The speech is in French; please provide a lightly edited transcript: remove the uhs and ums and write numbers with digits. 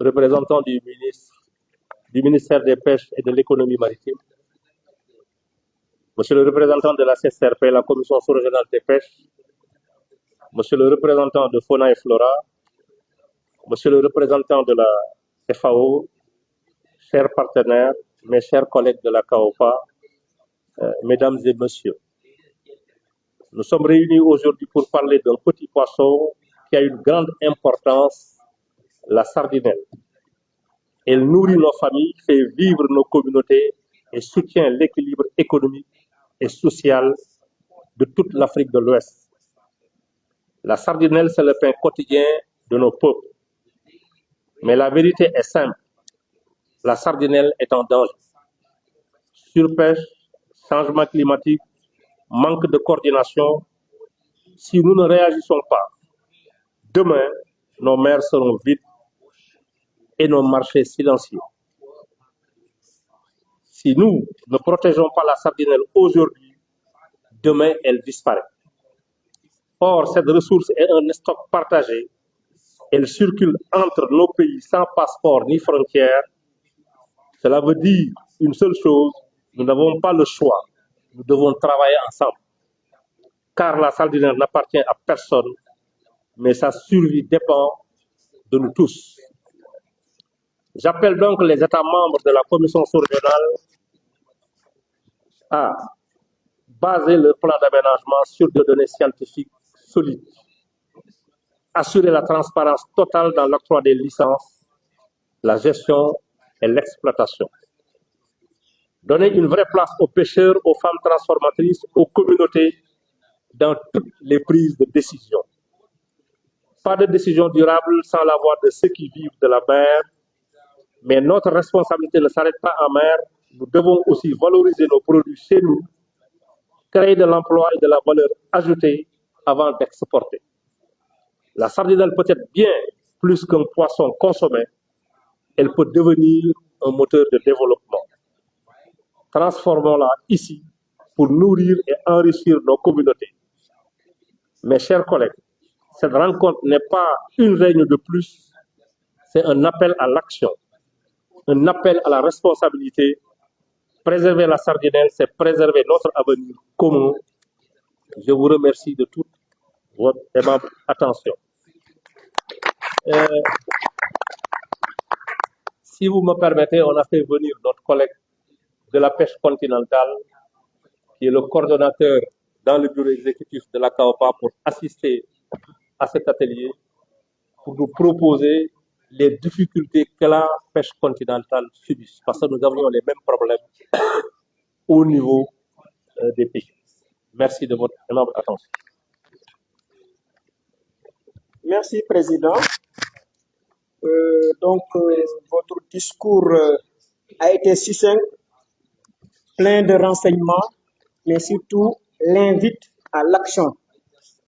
représentant du ministère des Pêches et de l'Économie maritime, Monsieur le représentant de la CSRP, la Commission sous-régionale des pêches, Monsieur le représentant de Fauna et Flora, Monsieur le représentant de la FAO, chers partenaires, mes chers collègues de la CAOPA, Mesdames et Messieurs, nous sommes réunis aujourd'hui pour parler d'un petit poisson qui a une grande importance, la sardinelle. Elle nourrit nos familles, fait vivre nos communautés et soutient l'équilibre économique et social de toute l'Afrique de l'Ouest. La sardinelle, c'est le pain quotidien de nos peuples. Mais la vérité est simple, la sardinelle est en danger. Surpêche, changement climatique, manque de coordination. Si nous ne réagissons pas, demain, nos mers seront vides et nos marchés silencieux. Si nous ne protégeons pas la sardinelle aujourd'hui, demain, elle disparaît. Or, cette ressource est un stock partagé. Elle circule entre nos pays sans passeport ni frontières. Cela veut dire une seule chose, nous n'avons pas le choix. Nous devons travailler ensemble. Car la sardinelle n'appartient à personne, mais sa survie dépend de nous tous. J'appelle donc les États membres de la Commission sous-régionale à baser leur plan d'aménagement sur des données scientifiques solides, assurer la transparence totale dans l'octroi des licences, la gestion et l'exploitation, donner une vraie place aux pêcheurs, aux femmes transformatrices, aux communautés dans toutes les prises de décision. Pas de décision durable sans la voix de ceux qui vivent de la mer, mais notre responsabilité ne s'arrête pas en mer. Nous devons aussi valoriser nos produits chez nous, créer de l'emploi et de la valeur ajoutée avant d'exporter. La sardinelle peut être bien plus qu'un poisson consommé, elle peut devenir un moteur de développement. Transformons-la ici pour nourrir et enrichir nos communautés. Mes chers collègues, cette rencontre n'est pas une réunion de plus, c'est un appel à l'action, un appel à la responsabilité. Préserver la sardinelle, c'est préserver notre avenir commun. Je vous remercie de toute votre aimable attention. Si vous me permettez, on a fait venir notre collègue de la pêche continentale, qui est le coordonnateur dans le bureau exécutif de la CAOPA pour assister à cet atelier, pour nous proposer les difficultés que la pêche continentale subit, parce que nous avions les mêmes problèmes au niveau des pays. Merci de votre énorme attention. Merci, Président. Votre discours a été succinct, plein de renseignements, mais surtout l'invite à l'action.